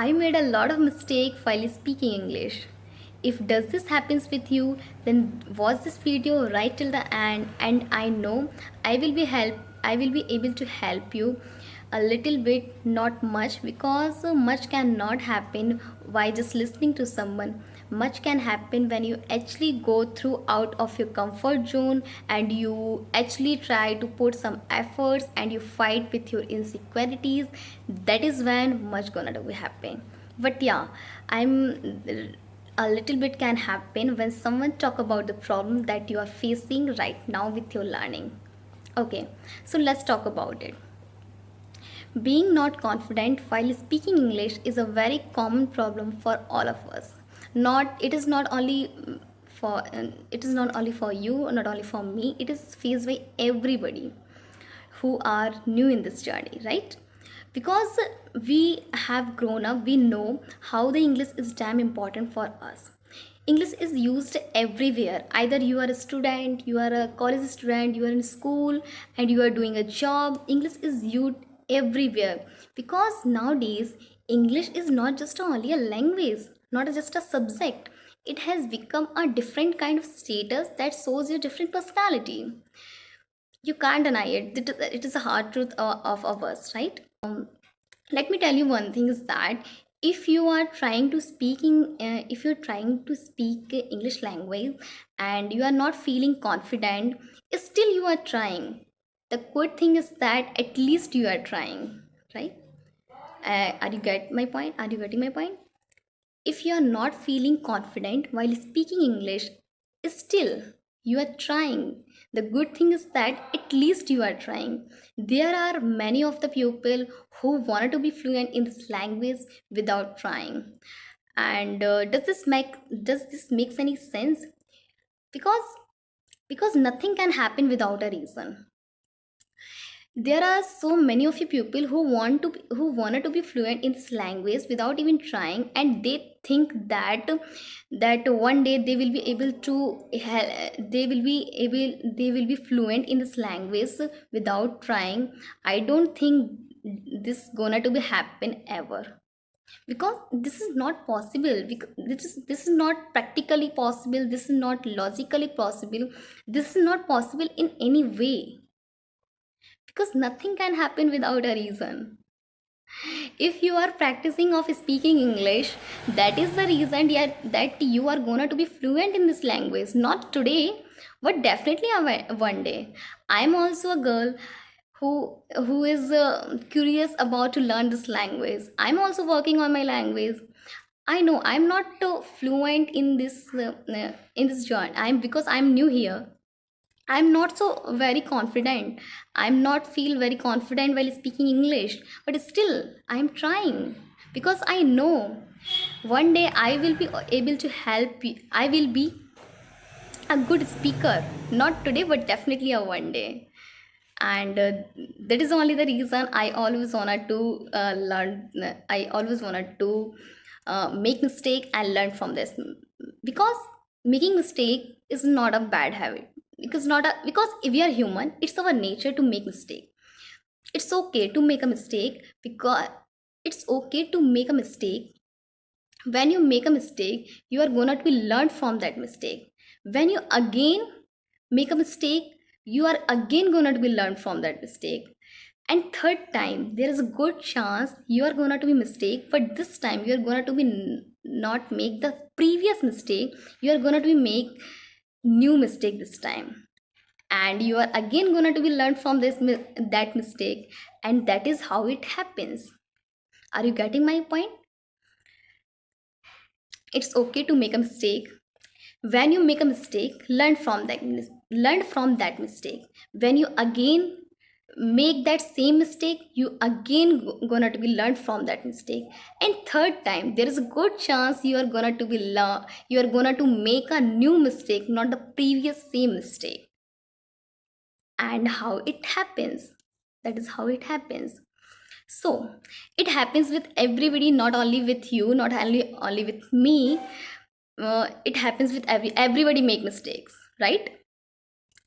I made a lot of mistake while speaking English. If does this happens with you, then watch this video right till the end, and I know I will be able to help you a little bit, not much, because much cannot happen by just listening to someone. Much can happen when you actually go through out of your comfort zone and you actually try to put some efforts and you fight with your insecurities. That is when much gonna do happen. But yeah, I'm a little bit can happen when someone talk about the problem that you are facing right now with your learning. Okay, so let's talk about it. Being not confident while speaking English is a very common problem for all of us. Not it is not only for it is not only for you, not only for me. It is faced by everybody who are new in this journey, right? Because we have grown up, we know how the English is damn important for us. English is used everywhere. Either you are a student, you are a college student, you are in school, and you are doing a job. English is used everywhere because nowadays English is not just only a language, not just a subject. It has become a different kind of status that shows your different personality. You can't deny it. It is a hard truth of us, right? Let me tell you one thing is that if you're trying to speak English language and you are not feeling confident, still you are trying. The good thing is that at least you are trying, right? Are you get my point? Are you getting my point? If you are not feeling confident while speaking English, still you are trying. The good thing is that at least you are trying. There are many of the people who wanted to be fluent in this language without trying. And does this makes any sense? Because because nothing can happen without a reason. There are so many of you people who wanted to be fluent in this language without even trying, and they think that one day they will be able to they will be fluent in this language without trying. I don't think this gonna to be happen ever, because this is not possible. Because this is not practically possible, this is not logically possible, this is not possible in any way, because nothing can happen without a reason. If you are practicing of speaking English, that is the reason that you are gonna to be fluent in this language. Not today, but definitely one day. I'm also a girl who is curious about to learn this language. I'm also working on my language. I know I'm not fluent in this journey. I'm because I'm new here. I'm not so very confident. I'm not feel very confident while speaking English, but still I'm trying because I know one day I will be able to help you. I will be a good speaker. Not today, but definitely a one day. And that is only the reason I always wanted to learn. I always wanted to make mistake and learn from this, because making mistake is not a bad habit. Because if we are human, it's our nature to make mistake. It's okay to make a mistake, because it's okay to make a mistake. When you make a mistake, you are gonna be learn from that mistake. When you again make a mistake, you are again gonna to be learn from that mistake. And third time there is a good chance you are gonna to be mistake, but this time you are gonna to be not make the previous mistake. You are gonna to be make new mistake this time, and you are again gonna to be learn from that mistake. And that is how it happens. Are you getting my point? It's okay to make a mistake. When you make a mistake, learn from that mistake. When you again make that same mistake, you again gonna to be learned from that mistake. And third time there is a good chance you are gonna to make a new mistake, not the previous same mistake. And how it happens, that is how it happens. So it happens with everybody, not only with you, not only with me. It happens with everybody make mistakes, right?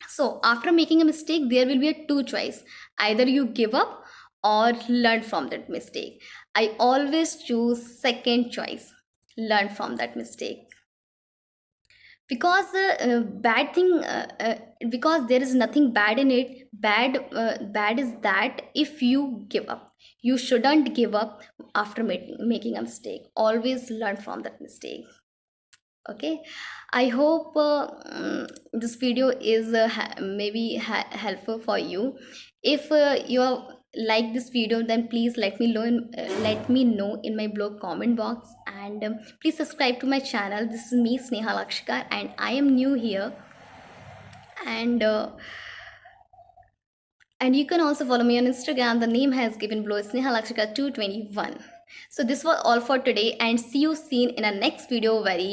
So after making a mistake, there will be a two choice: either you give up or learn from that mistake. I always choose second choice. Learn from that mistake. Because bad thing because there is nothing bad in it. Bad is that if you give up, you shouldn't give up after making a mistake. Always learn from that mistake. Okay, I hope this video is helpful for you. If you like this video, then please let me know in my blog comment box, and please subscribe to my channel. This is me, Sneha Lakshikar, and I am new here. And you can also follow me on Instagram. The name has given below, Sneha Lakshikar 221. So this was all for today, and see you soon in a next video very